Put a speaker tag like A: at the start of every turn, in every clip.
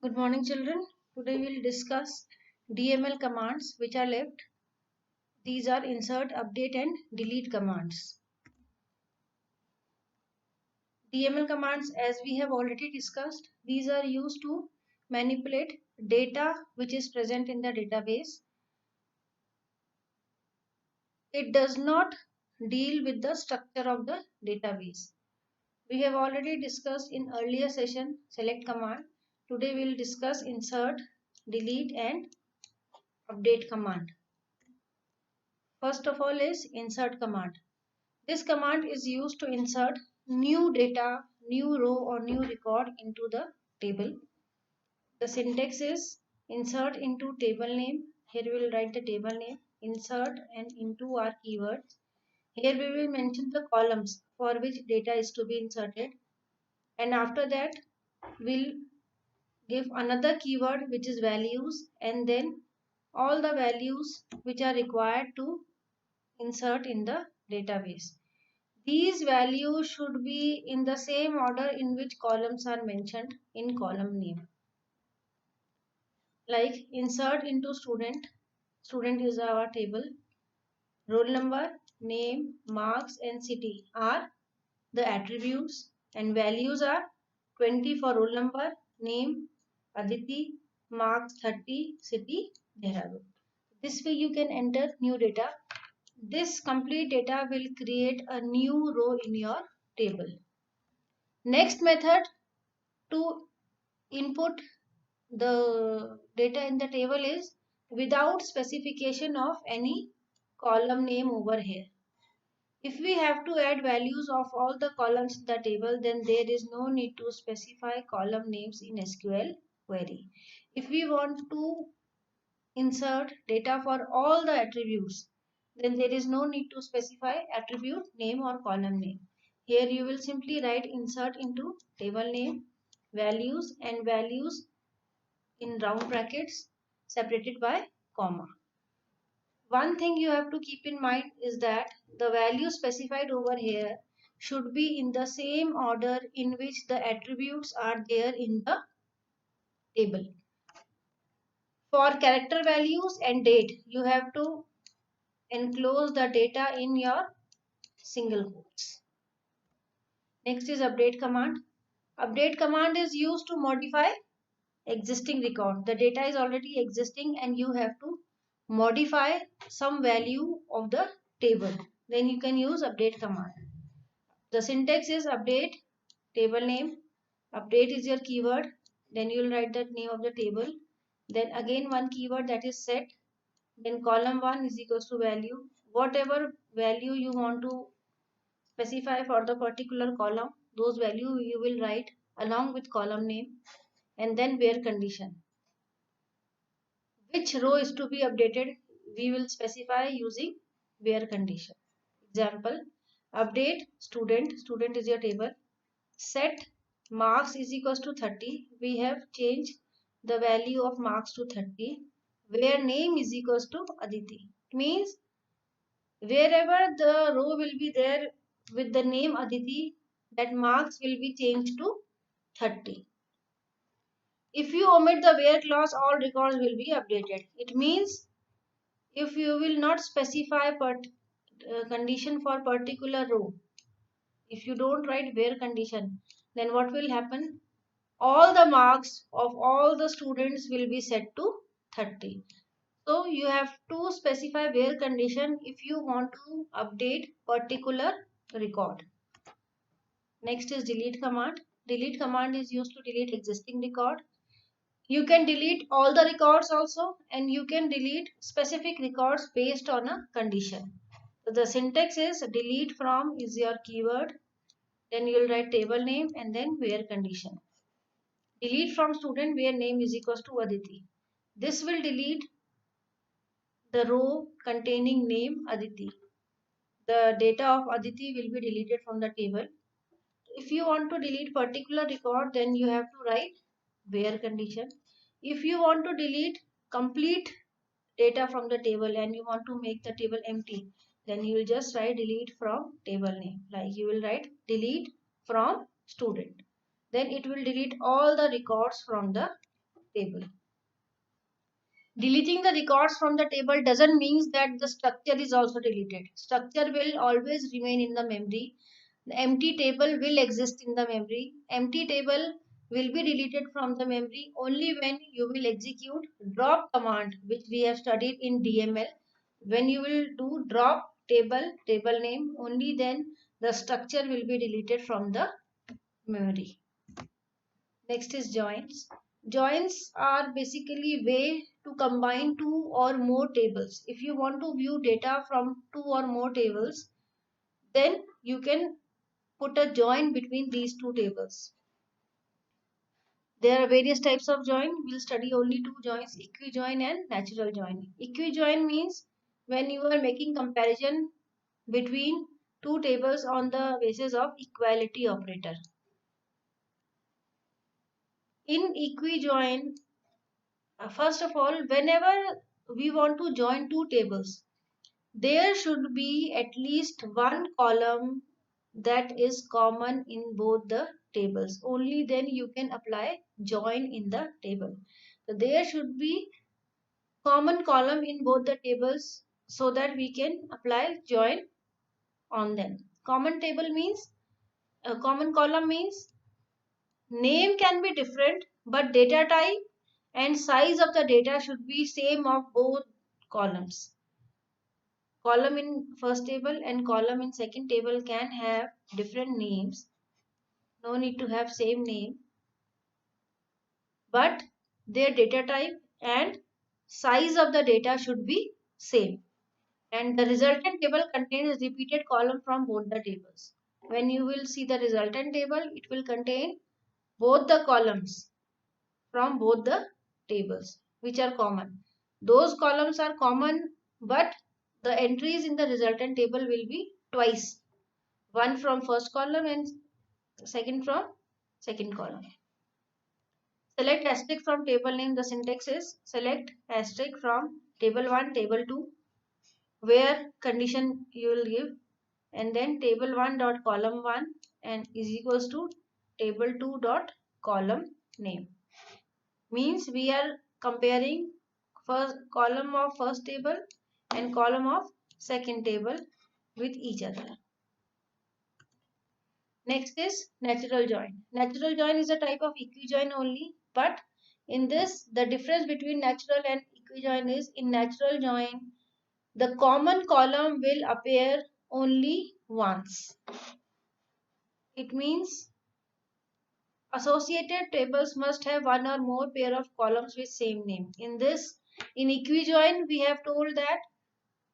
A: Good morning, children. Today we'll discuss DML commands which are left. These are insert, update, and delete commands. DML commands, as we have already discussed, these are used to manipulate data which is present in the database. It does not deal with the structure of the database. We have already discussed in earlier session select command. Today we will discuss insert, delete, and update command. First of all is insert command. This command is used to insert new data, new row or new record into the table. The syntax is insert into table name. Here we will write the table name, insert and into our keywords. Here we will mention the columns for which data is to be inserted. And after that we'll give another keyword which is values, and then all the values which are required to insert in the database. These values should be in the same order in which columns are mentioned in column name. Like insert into student. Student is our table. Roll number, name, marks and city are the attributes, and values are 20 for roll number, name Aditi, marks 30, city Dehradun. This way you can enter new data. This complete data will create a new row in your table. Next method to input the data in the table is without specification of any column name over here. If we have to add values of all the columns in the table, then there is no need to specify column names in SQL query. If we want to insert data for all the attributes, then there is no need to specify attribute name or column name. Here you will simply write insert into table name, values, and values in round brackets separated by comma. One thing you have to keep in mind is that the value specified over here should be in the same order in which the attributes are there in the table. For character values and date, you have to enclose the data in your single quotes. Next is update command. Update command is used to modify existing record. The data is already existing and you have to modify some value of the table. Then you can use update command. The syntax is update table name. Update is your keyword. Then you will write the name of the table. Then again one keyword, that is set. Then column 1 is equals to value. Whatever value you want to specify for the particular column, those value you will write along with column name, and then where condition. Which row is to be updated, we will specify using where condition. Example, update student. Student is your table. Set marks is equals to 30. We have changed the value of marks to 30. Where name is equals to Aditi. It means wherever the row will be there with the name Aditi, that marks will be changed to 30. If you omit the where clause, all records will be updated. It means if you will not specify condition for particular row, if you don't write where condition, then what will happen? All the marks of all the students will be set to 30. So you have to specify where condition if you want to update particular record. Next is delete command. Delete command is used to delete existing record. You can delete all the records also, and you can delete specific records based on a condition. So the syntax is delete from is your keyword. Then you will write table name and then where condition. Delete from student where name is equals to Aditi. This will delete the row containing name Aditi. The data of Aditi will be deleted from the table. If you want to delete particular record, then you have to write where condition. If you want to delete complete data from the table and you want to make the table empty, then you will just write delete from table name. Like you will write delete from student. Then it will delete all the records from the table. Deleting the records from the table doesn't mean that the structure is also deleted. Structure will always remain in the memory. The empty table will exist in the memory. Empty table will be deleted from the memory only when you will execute drop command, which we have studied in DML. When you will do drop table name, only then the structure will be deleted from the memory. Next is joins. Joins are basically way to combine two or more tables. If you want to view data from two or more tables, then you can put a join between these two tables. There are various types of join. We'll study only two joins, equijoin and natural join. Equijoin means when you are making comparison between two tables on the basis of equality operator. In equijoin, first of all, whenever we want to join two tables, there should be at least one column that is common in both the tables. Only then you can apply join in the table. So there should be common column in both the tables so that we can apply join on them. Common table means common column means name can be different, but data type and size of the data should be same of both columns. Column in first table and column in second table can have different names. No need to have same name, but their data type and size of the data should be same. And the resultant table contains repeated column from both the tables. When you will see the resultant table, it will contain both the columns from both the tables which are common. Those columns are common, but the entries in the resultant table will be twice. One from first column and second from second column. Select asterisk from table name. The syntax is select asterisk from table 1, table 2, where condition you will give, and then table 1 dot column 1 and is equals to table 2 dot column name. Means we are comparing first column of first table and column of second table with each other. Next is natural join. Natural join is a type of equijoin only, but in this the difference between natural and equijoin is in natural join the common column will appear only once. It means associated tables must have one or more pair of columns with same name. In equijoin we have told that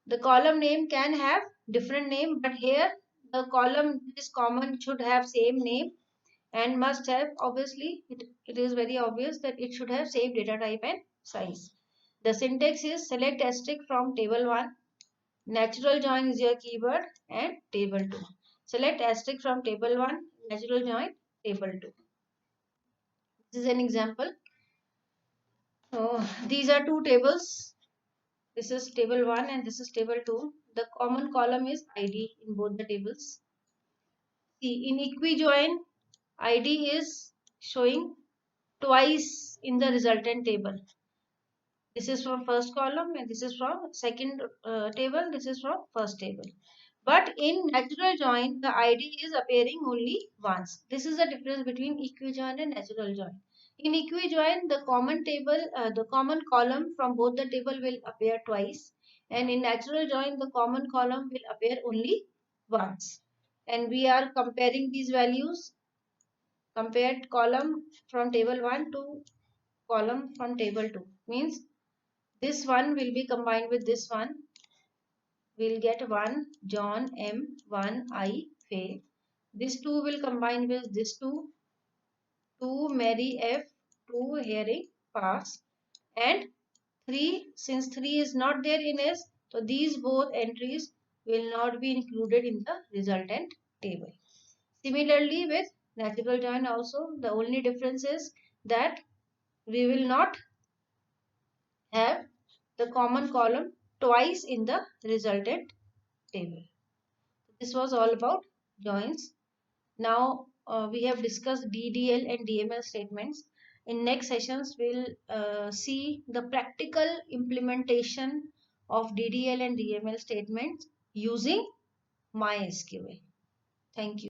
A: the column name can have different name, but here the column is common should have same name and must have, obviously it is very obvious that it should have same data type and size. The syntax is select asterisk from table 1, natural join is your keyword, and table 2. Select asterisk from table 1, natural join table 2. This is an example. So these are two tables. This is table 1 and this is table 2. The common column is ID in both the tables. See, in equijoin, ID is showing twice in the resultant table. This is from first column and this is from second table. This is from first table. But in natural join, the ID is appearing only once. This is the difference between equijoin and natural join. In equijoin, the common column from both the table will appear twice, and in natural join, the common column will appear only once. And we are comparing these values. Compared column from table 1 to column from table 2 means this one will be combined with this one. We'll get 1 John M, 1 I Faye. This 2 will combine with this 2, 2 Mary F, 2 Hearing Pass, and 3, since 3 is not there in S, so these both entries will not be included in the resultant table. Similarly with natural join also, the only difference is that we will not have the common column twice in the resultant table. This was all about joins. Now we have discussed DDL and DML statements. In next sessions, we'll see the practical implementation of DDL and DML statements using MySQL. Thank you.